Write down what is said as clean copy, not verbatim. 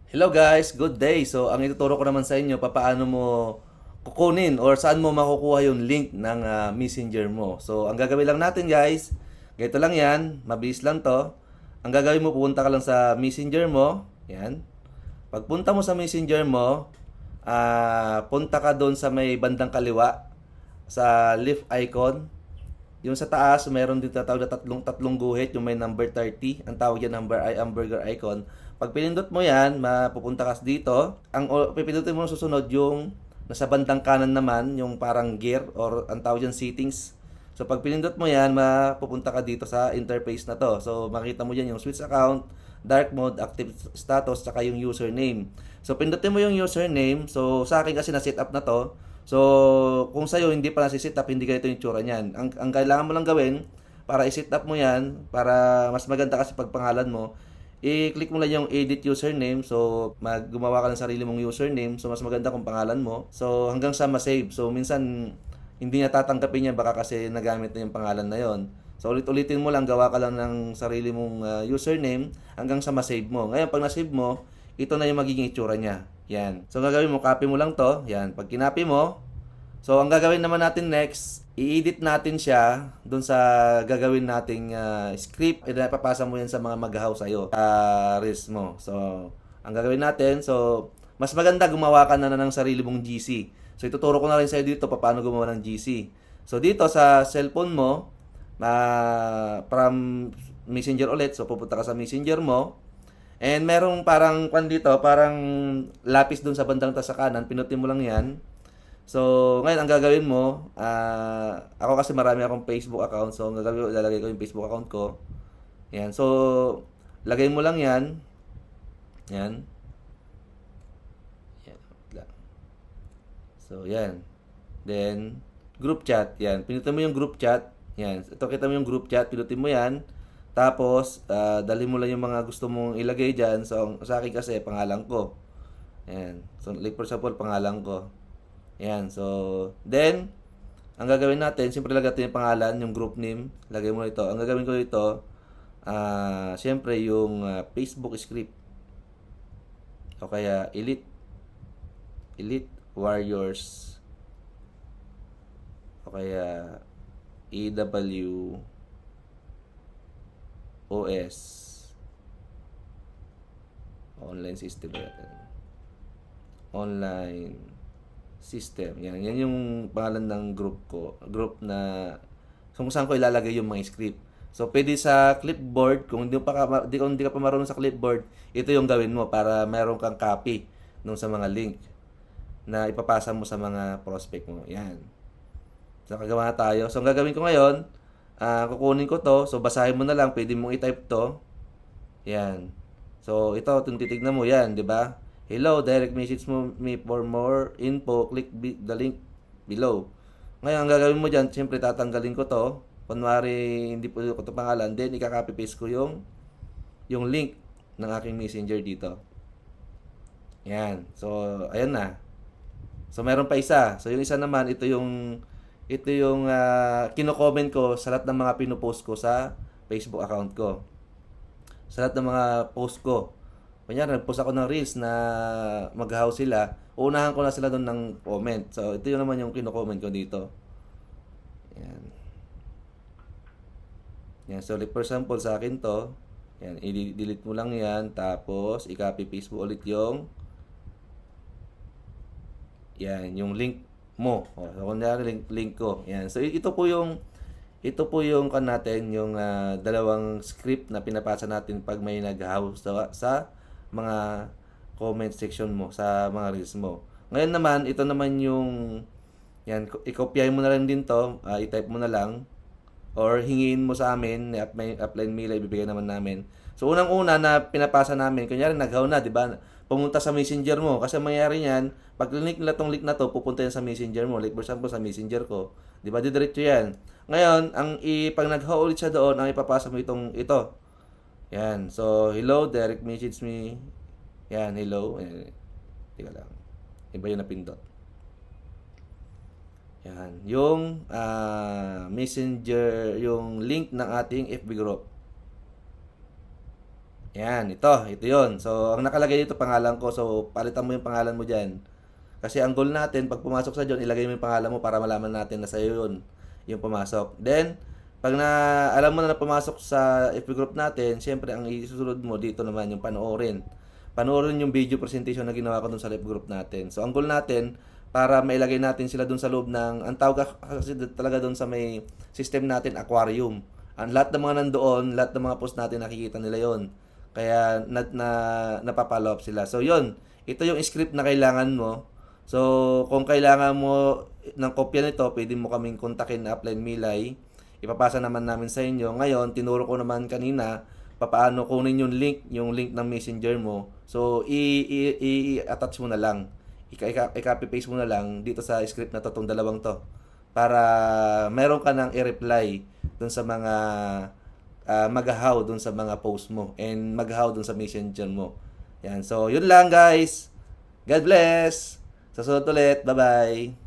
Hello guys, good day. So, ang ituturo ko naman sa inyo, paano mo kukunin or saan mo makukuha yung link ng Messenger mo. So, ang gagawin lang natin guys, ganito lang yan, mabilis lang to. Ang gagawin mo, pupunta ka lang sa Messenger mo. Yan. Pagpunta mo sa Messenger mo, punta ka doon sa may bandang kaliwa, sa left icon. Yung sa taas, mayroon din tatawag na tatlong guhit, yung may number 30. Ang tawag yan number ay hamburger icon. Pag pinindot mo yan, mapupunta ka dito. Pipindutin mo susunod yung nasa bandang kanan naman, yung parang gear or ang tawag yan settings. So pag pinindot mo yan, mapupunta ka dito sa interface na to. So makita mo dyan yung switch account, dark mode, active status, saka yung username. So pindutin mo yung username. So sa akin kasi na-set up na to. So kung sa'yo hindi pa nasi-set up, hindi ganito yung tsura niyan. Ang kailangan mo lang gawin para i-set up mo yan, para mas maganda kasi pag pangalan mo, i-click mo lang yung edit username. So gumawa ka ng sarili mong username. So mas maganda kung pangalan mo. So hanggang sa ma-save. So minsan hindi niya tatanggapin yan, baka kasi nagamit na yung pangalan na yon. So ulit-ulitin mo lang, gawa ka lang ng sarili mong username hanggang sa ma-save mo. Ngayon pag na-save mo, ito na yung magiging itsura niya. Yan. So ang gagawin mo, copy mo lang to. Yan. Pag kinopy mo, so ang gagawin naman natin next, i-edit natin siya dun sa gagawin nating script. Ipapasa mo yan sa mga mag-how sa'yo, sa Reels mo. So ang gagawin natin, so mas maganda gumawa ka na ng sarili mong GC. So ituturo ko na rin sa'yo dito paano gumawa ng GC. So dito sa cellphone mo, from Messenger ulit, so pupunta ka sa Messenger mo. And merong parang dito, parang lapis dun sa bandang sa kanan, pinutin mo lang yan. So, ngayon ang gagawin mo, ako kasi marami akong Facebook account, so ang gagawin ko, ilalagay ko yung Facebook account ko. Yan. So, lagay mo lang yan. Yan. Yan. So, yan. Then, group chat. Yan. Pinutin mo yung group chat. Yan. Ito, kita mo yung group chat. Pinutin mo yan. Tapos, dalhin mo lang yung mga gusto mong ilagay dyan. So, sa akin kasi, pangalan ko. Yan. So, like for example, pangalan ko. Yan. So, then, ang gagawin natin, siyempre lagay natin yung pangalan, yung group name. Lagay mo ito. Ang gagawin ko ito, siyempre yung Facebook script. O kaya, Elite Warriors. O kaya, AWOS. Online system natin. Online system. Yan yung pangalan ng group ko. Group na kung saan ko ilalagay yung mga script. So, pwede sa clipboard. Kung hindi ka pa marunong sa clipboard, ito yung gawin mo para meron kang copy nung sa mga link na ipapasa mo sa mga prospect mo. Yan. So, kagawa na tayo. So, ang gagawin ko ngayon, kukunin ko to. So, basahin mo na lang. Pwede mong i-type to. Yan. So, ito, kung titignan mo yan, di ba? Hello, direct message mo me for more info. Click the link below. Ngayon, ang gagawin mo dyan, siyempre tatanggalin ko to. Kunwari, hindi po ko ito pangalan. Then, ikaka-copy paste ko yung link ng aking messenger dito. Yan. So, ayan na. So, meron pa isa. So, yung isa naman, ito yung kino-comment ko sa lahat ng mga pinopost ko sa Facebook account ko. Sa lahat ng mga post ko. Kunyari, nag-post ako ng reels na mag-house sila, uunahan ko na sila doon ng comment. So, ito yung naman yung kino-comment ko dito. Yan. Yan. So, like for example, sa akin to, yan, i-delete mo lang yan, tapos, i-copy paste mo ulit yung link mo. O, so, kunyari, link ko. Yan. So, ito po yung natin, yung dalawang script na pinapasa natin pag may nag-house sa mga comment section mo, sa mga reels mo. Ngayon naman, ito naman yung, yan, i-copy mo na lang din to, i-type mo na lang, or hingiin mo sa amin, upline mail, ibibigay naman namin. So, unang-una na pinapasa namin, kunyari nag-how na, di ba? Pumunta sa messenger mo. Kasi mangyari niyan, pag link nila tong link na to, pupunta yan sa messenger mo. Like for example, sa messenger ko. Di ba? Didiretso yan. Ngayon, pag nag-how ulit siya doon, ang ipapasa mo ito. Yan. So, hello, direct message me. Yan, hello. Tika lang. Iba yung napindot. Yan. Yung messenger, yung link ng ating FB group. Yan, ito yun. So, ang nakalagay dito, pangalan ko. So, palitan mo yung pangalan mo dyan. Kasi ang goal natin, pag pumasok sa dyan, ilagay mo yung pangalan mo para malaman natin na sa'yo yun, yung pumasok. Then, pag alam mo na pumasok sa FB group natin, syempre, ang isusunod mo dito naman yung panoorin. Panoorin yung video presentation na ginawa ko dun sa live group natin. So, ang goal natin, para mailagay natin sila dun sa loob ng, ang tawag kasi talaga dun sa may system natin, aquarium. Ang lahat ng mga nandoon, lahat ng mga post natin, nakikita nila yon. Kaya napapollow up sila. So, yun. Ito yung script na kailangan mo. So, kung kailangan mo ng kopya nito, pwede mo kaming kontakin na Upline Milay. Ipapasa naman namin sa inyo. Ngayon, tinuro ko naman kanina papaano kunin yung link ng messenger mo. So, i-attach mo na lang. I-copy paste mo na lang dito sa script na to, tong dalawang to. Para meron ka nang i-reply dun sa mga mag-how dun sa mga post mo and mag-how dun sa messenger mo. Yan. So, yun lang guys. God bless. Sa susunod ulit. Bye-bye.